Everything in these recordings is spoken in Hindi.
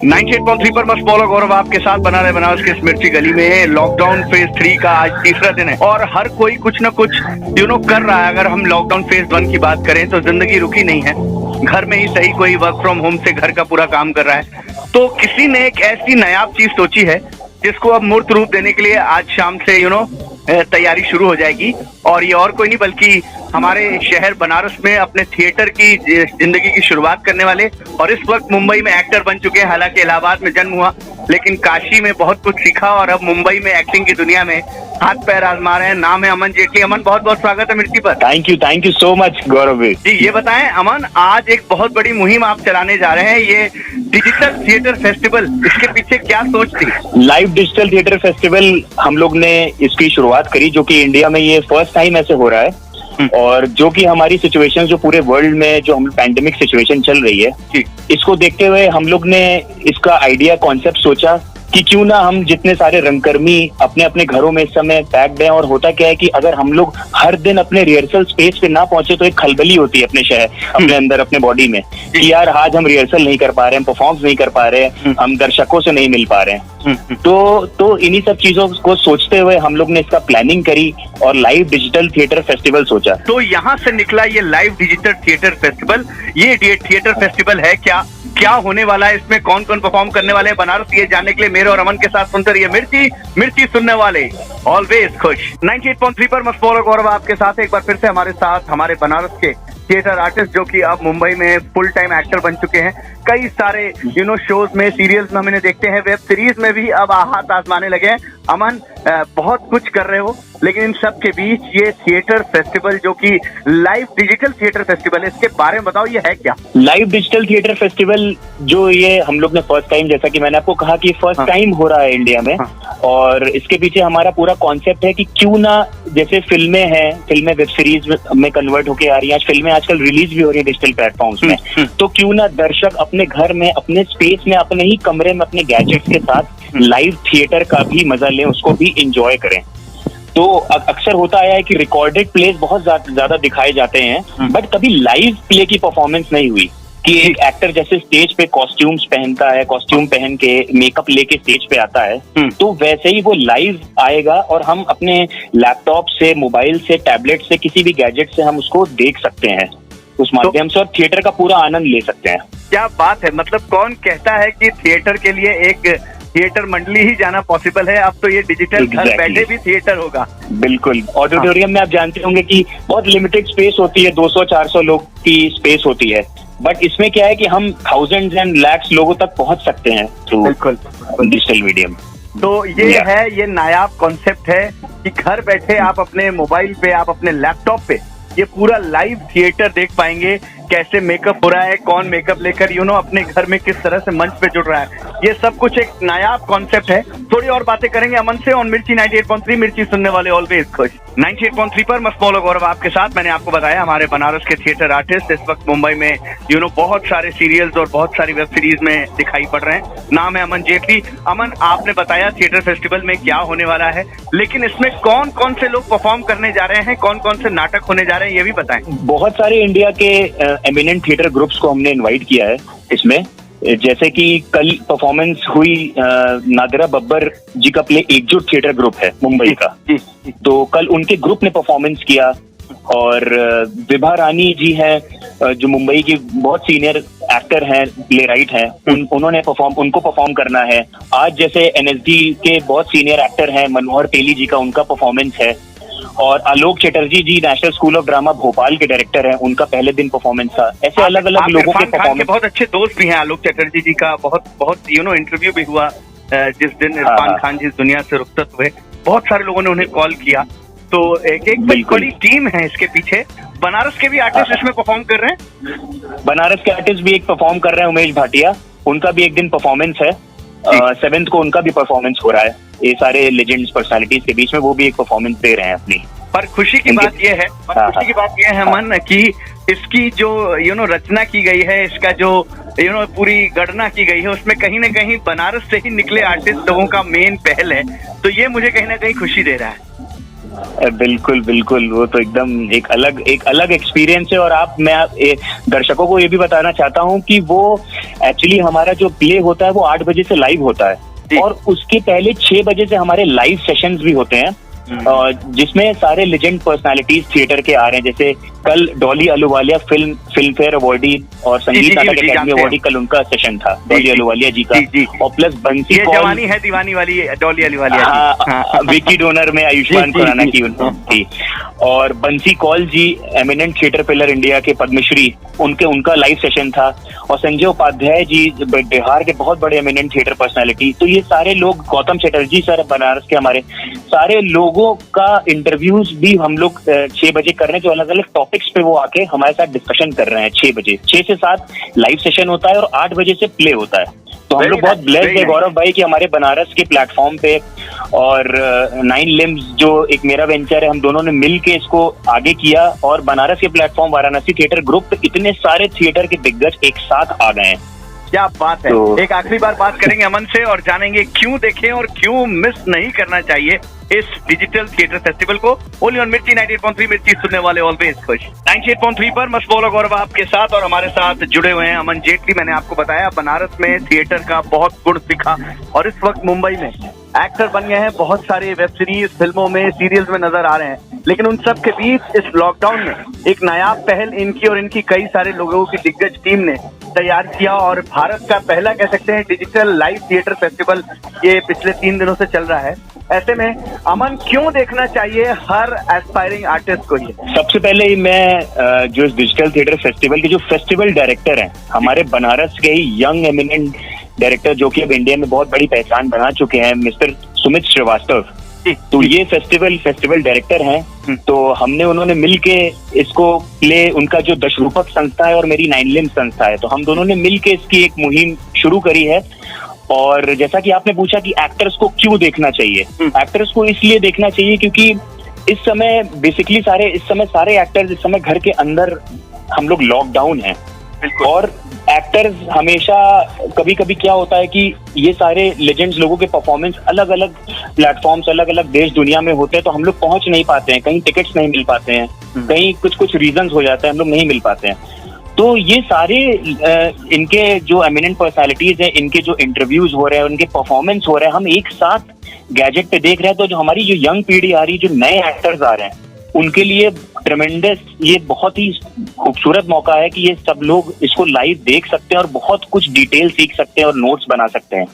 98.3 पर मस्त बोलो गौरव आपके साथ बना रहे बनारस के मिर्ची गली में। लॉकडाउन फेज 3 का आज तीसरा दिन है और हर कोई कुछ न कुछ कर रहा है। अगर हम लॉकडाउन फेज 1 की बात करें तो जिंदगी रुकी नहीं है, घर में ही सही कोई वर्क फ्रॉम होम से घर का पूरा काम कर रहा है। तो किसी ने एक ऐसी नायाब चीज सोची है जिसको अब मूर्त रूप देने के लिए आज शाम से तैयारी शुरू हो जाएगी। और ये और कोई नहीं बल्कि हमारे शहर बनारस में अपने थिएटर की जिंदगी की शुरुआत करने वाले और इस वक्त मुंबई में एक्टर बन चुके हैं। हालांकि इलाहाबाद में जन्म हुआ लेकिन काशी में बहुत कुछ सीखा और अब मुंबई में एक्टिंग की दुनिया में हाथ पैर आजमा रहे हैं। नाम है अमन जेटली। अमन, बहुत बहुत स्वागत है मिर्ची पर। Thank you so much Gaurav ji. ये बताएं अमन, आज एक बहुत बड़ी मुहिम आप चलाने जा रहे हैं, ये डिजिटल थिएटर फेस्टिवल, इसके पीछे क्या सोच थी? लाइव डिजिटल थिएटर फेस्टिवल हम लोग ने इसकी शुरुआत करी, जो कि इंडिया में ये फर्स्ट टाइम ऐसे हो रहा है। और जो कि हमारी सिचुएशन जो पूरे वर्ल्ड में जो हम पैंडेमिक सिचुएशन चल रही है, इसको देखते हुए हम लोग ने इसका आइडिया कॉन्सेप्ट सोचा कि क्यों ना हम जितने सारे रंगकर्मी अपने अपने घरों में इस समय पैक्ड हैं। और होता क्या है कि अगर हम लोग हर दिन अपने रिहर्सल स्पेस पे ना पहुंचे तो एक खलबली होती है अपने शहर, अपने अंदर, अपने बॉडी में कि यार आज हम रिहर्सल नहीं कर पा रहे हैं, परफॉर्म नहीं कर पा रहे हैं, हम दर्शकों से नहीं मिल पा रहे हैं। तो इन्हीं सब चीजों को सोचते हुए हम लोग ने इसका प्लानिंग करी और लाइव डिजिटल थिएटर फेस्टिवल सोचा। तो यहाँ से निकला ये लाइव डिजिटल थिएटर फेस्टिवल। ये थिएटर फेस्टिवल है क्या होने वाला है, इसमें कौन कौन परफॉर्म करने वाले हैं बनारस, ये जानने के लिए मेरे और अमन के साथ सुनते रहिए मिर्ची सुनने वाले ऑलवेज खुश। 98.3 पर मस्त बोलो गौरव आपके साथ एक बार फिर से हमारे साथ हमारे बनारस के थिएटर आर्टिस्ट जो कि अब मुंबई में फुल टाइम एक्टर बन चुके हैं। कई सारे शोज में, सीरियल्स में हम इन्हें देखते हैं, वेब सीरीज में भी अब हाथ आजमाने लगे हैं। अमन, बहुत कुछ कर रहे हो लेकिन इन सब के बीच ये थिएटर फेस्टिवल जो कि लाइव डिजिटल थिएटर फेस्टिवल है, इसके बारे में बताओ, ये है क्या? लाइव डिजिटल थिएटर फेस्टिवल जो ये हम लोग ने फर्स्ट टाइम, जैसा कि मैंने आपको कहा कि फर्स्ट टाइम हो रहा है इंडिया में। और इसके पीछे हमारा पूरा कॉन्सेप्ट है कि क्यों ना, जैसे फिल्में वेब सीरीज में कन्वर्ट होके आ रही है, फिल्में आजकल रिलीज भी हो रही है डिजिटल प्लेटफॉर्म्स में, तो क्यों ना दर्शक अपने घर में, अपने स्पेस में, अपने ही कमरे में, अपने गैजेट्स के साथ लाइव थिएटर का भी मजा लें, उसको भी इंजॉय करें। तो अक्सर होता आया है कि रिकॉर्डेड प्लेस बहुत ज्यादा दिखाए जाते हैं, बट कभी लाइव प्ले की परफॉर्मेंस नहीं हुई कि एक एक्टर जैसे स्टेज पे कॉस्ट्यूम्स पहनता है, कॉस्ट्यूम पहन के मेकअप लेके स्टेज पे आता है, तो वैसे ही वो लाइव आएगा और हम अपने लैपटॉप से, मोबाइल से, टैबलेट से, किसी भी गैजेट से हम उसको देख सकते हैं उस माध्यम से और थिएटर का पूरा आनंद ले सकते हैं। क्या बात है, मतलब कौन कहता है कि थिएटर के लिए एक थिएटर मंडली ही जाना पॉसिबल है? अब तो ये डिजिटल घर बैठे भी थिएटर होगा। बिल्कुल। ऑडिटोरियम में आप जानते होंगे कि बहुत लिमिटेड स्पेस होती है, 200-400 लोग की स्पेस होती है, बट इसमें क्या है कि हम थाउजेंड्स एंड लैक्स लोगों तक पहुंच सकते हैं थ्रू डिजिटल मीडियम। तो ये है, ये नायाब कॉन्सेप्ट है कि घर बैठे आप अपने मोबाइल पे, आप अपने लैपटॉप पे ये पूरा लाइव थिएटर देख पाएंगे। कैसे मेकअप हो रहा है, कौन मेकअप लेकर अपने घर में किस तरह से मंच पे जुड़ रहा है, ये सब कुछ एक नायाब कॉन्सेप्ट है। थोड़ी और बातें करेंगे अमन से और मिर्ची 98.3, मिर्ची सुनने वाले ऑलवेज खुश। 98.3 पर मस्त बोलो गौरव आपके साथ। मैंने आपको बताया हमारे बनारस के थिएटर आर्टिस्ट इस वक्त मुंबई में बहुत सारे सीरियल्स और बहुत सारी वेब सीरीज में दिखाई पड़ रहे हैं। नाम है अमन जेटली। अमन, आपने बताया थिएटर फेस्टिवल में क्या होने वाला है, लेकिन इसमें कौन कौन से लोग परफॉर्म करने जा रहे हैं, कौन कौन से नाटक होने जा रहे हैं, ये भी बताएं। बहुत सारे इंडिया के एमिनेंट थिएटर ग्रुप्स को हमने इनवाइट किया है इसमें। जैसे कि कल परफॉर्मेंस हुई नादिरा बब्बर जी का प्ले एकजुट थिएटर ग्रुप है मुंबई का, तो कल उनके ग्रुप ने परफॉर्मेंस किया। और विभा रानी जी हैं जो मुंबई की बहुत सीनियर एक्टर हैं, प्ले राइट हैं, उनको परफॉर्म करना है। आज जैसे एनएसडी के बहुत सीनियर एक्टर हैं, मनोहर तेली जी का, उनका परफॉर्मेंस है। और Alok Chatterjee ji national school of drama Bhopal के डायरेक्टर हैं, उनका पहले दिन परफॉर्मेंस था। ऐसे अलग अलग लोगों के परफॉर्मेंस। बहुत अच्छे दोस्त भी हैं आलोक चटर्जी जी का, बहुत इंटरव्यू भी हुआ जिस दिन इरफान खान जी इस दुनिया से रुखसत हुए। बहुत सारे लोगों ने उन्हें कॉल किया, तो एक बड़ी टीम है इसके पीछे। बनारस के भी आर्टिस्ट इसमें परफॉर्म कर रहे हैं। बनारस के आर्टिस्ट भी एक परफॉर्म कर रहे हैं, उमेश भाटिया, उनका भी एक दिन परफॉर्मेंस है। 7th को उनका भी परफॉर्मेंस हो रहा है। ये सारे लेजेंड्स पर्सनालिटीज के बीच में वो भी एक परफॉर्मेंस दे रहे हैं अपनी। पर खुशी की बात यह है मन कि इसकी जो रचना की गई है, इसका जो पूरी गणना की गई है, उसमें कहीं ना कहीं बनारस से ही निकले आर्टिस्ट लोगों का मेन पहल है। तो ये मुझे कहीं ना कहीं खुशी दे रहा है। बिल्कुल बिल्कुल, वो तो एकदम एक अलग एक्सपीरियंस है। और दर्शकों को ये भी बताना चाहता हूँ कि वो एक्चुअली हमारा जो प्ले होता है वो 8 बजे से लाइव होता है और उसके पहले 6 बजे से हमारे लाइव सेशंस भी होते हैं जिसमें सारे लेजेंड पर्सनालिटीज थिएटर के आ रहे हैं। जैसे कल Dolly Ahluwalia film fair awardee और संगीत नाटक अकेडमी अवार्डी, कल उनका सेशन था डॉली अहलूवालिया जी का। और प्लस बंसी कौल, जवानी है दीवानी वाली डॉली अहलूवालिया, हाँ, विकी डोनर में आयुष्मान खुराना की थी। और बंसी कौल जी एमिनेंट थिएटर पिलर इंडिया के पद्मश्री, उनका लाइव सेशन था। और संजय उपाध्याय जी बिहार के बहुत बड़े एमिनेंट थिएटर पर्सनालिटी। तो ये सारे लोग, गौतम चटर्जी सर बनारस के, हमारे सारे लोगों का इंटरव्यूज भी हम लोग 6 बजे कर रहे हैं, जो अलग अलग टॉपिक्स पे वो आके हमारे साथ डिस्कशन कर रहे हैं। 6 बजे 6 से 7 लाइव सेशन होता है और 8 बजे से प्ले होता है। तो हम लोग बहुत ब्लेस्ड है गौरव भाई कि हमारे बनारस के प्लेटफॉर्म पे और 9 लिम्स जो एक मेरा वेंचर है, हम दोनों ने मिल के इसको आगे किया। और बनारस के प्लेटफॉर्म वाराणसी थिएटर ग्रुप, इतने सारे थिएटर के दिग्गज एक साथ आ गए हैं। क्या बात है। एक आखिरी बार बात करेंगे अमन से और जानेंगे क्यों देखें और क्यों मिस नहीं करना चाहिए इस डिजिटल थिएटर फेस्टिवल को। ओनली ऑन मिर्ची 98.3, मिर्ची सुनने वाले ऑलवेज खुश। 98.3 पर मस्त बोलो गौरव आपके साथ और हमारे साथ जुड़े हुए हैं अमन जेटली। मैंने आपको बताया बनारस में थिएटर का बहुत गुण सीखा और इस वक्त मुंबई में एक्टर बन गए हैं, बहुत सारे वेब सीरीज, फिल्मों में, सीरियल्स में नजर आ रहे हैं। लेकिन उन सब के बीच इस लॉकडाउन में एक नायाब पहल इनकी और इनकी कई सारे लोगों की दिग्गज टीम ने तैयार किया और भारत का पहला कह सकते हैं डिजिटल लाइव थिएटर फेस्टिवल ये पिछले 3 दिनों से चल रहा है। ऐसे में अमन क्यों देखना चाहिए हर एस्पायरिंग आर्टिस्ट को? ये सबसे पहले मैं जो इस डिजिटल थिएटर फेस्टिवल के जो फेस्टिवल डायरेक्टर हैं, हमारे बनारस के ही यंग एमिनेंट डायरेक्टर जो कि अब इंडिया में बहुत बड़ी पहचान बना चुके हैं, मिस्टर सुमित श्रीवास्तव, तो ये फेस्टिवल डायरेक्टर हैं। तो उन्होंने मिलके इसको प्ले, उनका जो दशरूपक संस्था है और मेरी 9 लिम्स संस्था है, तो हम दोनों ने मिलके इसकी एक मुहिम शुरू करी है। और जैसा कि आपने पूछा कि एक्टर्स को क्यों देखना चाहिए, एक्टर्स को इसलिए देखना चाहिए क्योंकि इस समय बेसिकली सारे एक्टर्स इस समय घर के अंदर, हम लोग लॉकडाउन हैं। और एक्टर्स हमेशा कभी कभी क्या होता है कि ये सारे लेजेंड्स लोगों के परफॉर्मेंस अलग अलग प्लेटफॉर्म्स, अलग अलग देश दुनिया में होते हैं, तो हम लोग पहुंच नहीं पाते हैं, कहीं टिकट्स नहीं मिल पाते हैं, कहीं कुछ रीजंस हो जाते हैं, हम लोग नहीं मिल पाते हैं। तो ये सारे इनके जो एमिनेंट पर्सनालिटीज हैं, इनके जो इंटरव्यूज हो रहे हैं, उनके परफॉर्मेंस हो रहे हैं, हम एक साथ गैजेट पे देख रहे हैं। तो जो हमारी जो यंग पीढ़ी आ रही है, जो नए एक्टर्स आ रहे हैं, उनके लिए ट्रेमेंडस, ये बहुत ही खूबसूरत मौका है कि ये सब लोग इसको लाइव देख सकते हैं और बहुत कुछ डिटेल सीख सकते हैं और नोट्स बना सकते हैं।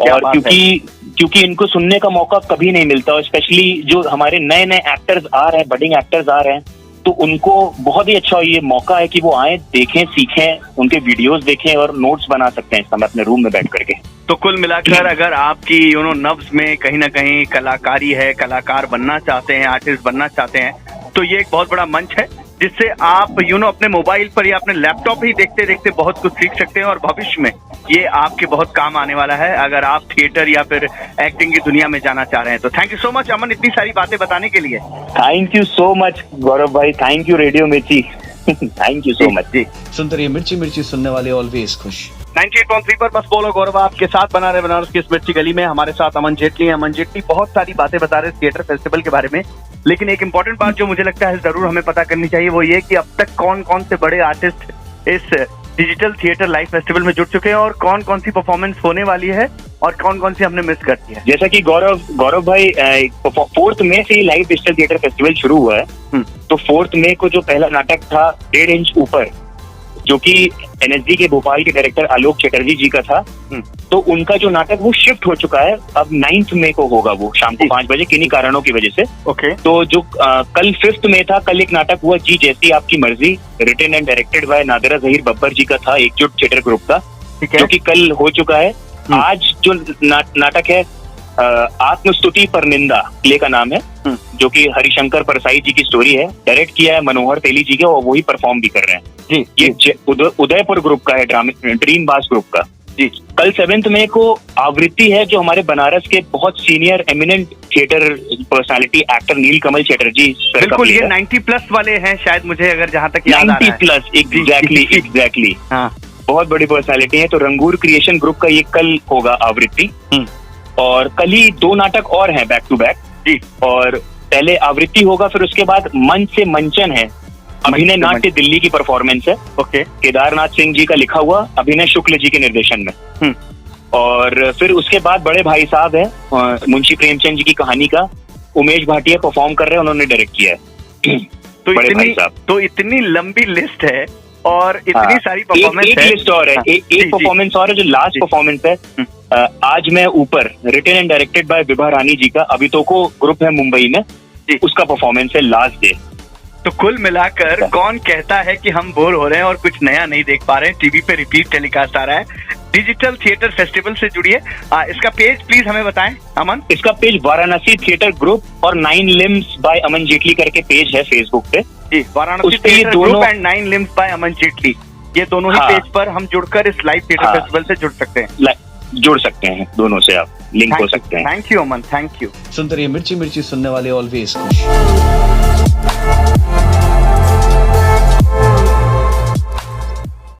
और क्योंकि इनको सुनने का मौका कभी नहीं मिलता, और स्पेशली जो हमारे नए नए एक्टर्स आ रहे हैं, बडिंग एक्टर्स आ रहे हैं, तो उनको बहुत ही अच्छा ये मौका है कि वो आए, देखें, सीखें, उनके वीडियोस देखें और नोट्स बना सकते हैं इस समय अपने रूम में बैठ करके। तो कुल मिलाकर अगर आपकी नब्ज में कहीं ना कहीं कलाकारी है, कलाकार बनना चाहते हैं, आर्टिस्ट बनना चाहते हैं, तो ये एक बहुत बड़ा मंच है जिससे आप अपने मोबाइल पर या अपने लैपटॉप ही देखते देखते बहुत कुछ सीख सकते हैं और भविष्य में ये आपके बहुत काम आने वाला है अगर आप थिएटर या फिर एक्टिंग की दुनिया में जाना चाह रहे हैं। तो थैंक यू सो मच अमन इतनी सारी बातें बताने के लिए। थैंक यू सो मच गौरव भाई, थैंक यू रेडियो मिर्ची, थैंक यू सो मच जी। सुनते रहिए मिर्ची सुनने वाले ऑलवेज खुश। 98.3 पर बस बोलो गौरव आपके साथ बना रहे बनारस की इस मिर्ची गली में। हमारे साथ अमन जेटली हैं। अमन जेटली बहुत सारी बातें बता रहे थिएटर फेस्टिवल के बारे में, लेकिन एक इम्पोर्टेंट बात जो मुझे लगता है जरूर हमें पता करनी चाहिए वो ये कि अब तक कौन कौन से बड़े आर्टिस्ट इस डिजिटल थिएटर लाइव फेस्टिवल में जुड़ चुके हैं और कौन कौन सी परफॉर्मेंस होने वाली है और कौन कौन सी हमने मिस कर दी है। जैसा कि गौरव भाई 4 मई से ही लाइव डिजिटल थिएटर फेस्टिवल शुरू हुआ है। तो 4 मई को जो पहला नाटक था 1.5 इंच ऊपर, जो कि एनएसडी के भोपाल के डायरेक्टर आलोक चटर्जी जी का था, तो उनका जो नाटक वो शिफ्ट हो चुका है, अब 9 मई को होगा वो शाम को 5 बजे किन्हीं कारणों की वजह से। ओके। तो जो कल 5 मई था, कल एक नाटक हुआ जी Jaisi Aapki Marzi, written and directed by Nadira Zaheer Babbar ji का था, एकजुट थिएटर ग्रुप का, जो कि कल हो चुका है। आज जो नाटक है आत्मस्तुति पर निंदा, प्ले का नाम है, जो कि हरिशंकर परसाई जी की स्टोरी है, डायरेक्ट किया है मनोहर तेली जी के, और वही परफॉर्म भी कर रहे हैं। ये उदयपुर ग्रुप का है, ड्रीम बास ग्रुप का जी। कल 7 मई को आवृत्ति है, जो हमारे बनारस के बहुत senior eminent theatre personality actor Neelkamal Chatterjee. बिल्कुल, ये 90+ वाले हैं शायद, मुझे अगर जहां तक याद आ रहा है। 90+, एग्जैक्टली हाँ, बहुत बड़ी पर्सनालिटी है। तो रंगूर क्रिएशन ग्रुप का ये कल होगा आवृत्ति। और कल ही 2 नाटक और हैं बैक टू बैक जी। और पहले आवृत्ति होगा, फिर उसके बाद मंच से मंचन है, अभिनय नाट्य दिल्ली की परफॉर्मेंस है। ओके। केदारनाथ सिंह जी का लिखा हुआ, अभिनय शुक्ल जी के निर्देशन में। और फिर उसके बाद बड़े भाई साहब है, मुंशी प्रेमचंद जी की कहानी का उमेश भाटिया परफॉर्म कर रहे हैं, उन्होंने डायरेक्ट किया है। तो इतनी लंबी लिस्ट है और इतनी सारी परफॉर्मेंस एक लिस्ट और है, एक परफॉर्मेंस और है जो लास्ट परफॉर्मेंस है, आज मैं ऊपर, written and directed by Vibha Rani ji का, अभी तो को ग्रुप है मुंबई में, उसका परफॉर्मेंस है लास्ट डे। तो कुल मिलाकर कौन कहता है कि हम बोर हो रहे हैं और कुछ नया नहीं देख पा रहे हैं? टीवी पे रिपीट टेलीकास्ट आ रहा है। डिजिटल थिएटर फेस्टिवल से जुड़िए। इसका पेज प्लीज हमें बताएं अमन। इसका पेज वाराणसी थिएटर ग्रुप और 9 लिम्स बाय अमन जेटली करके पेज है फेसबुक पे। जी, Varanasi theatre group and 9 limbs by Aman Jaitley, ये दोनों ही पेज पर हम जुड़कर इस लाइव थिएटर फेस्टिवल से जुड़ सकते हैं। जुड़ सकते हैं, दोनों से आप लिंक हो सकते हैं। Thank you Aman, thank you. सुनते रहिए मिर्ची मिर्ची, सुनने वाले ऑलवेज खुश।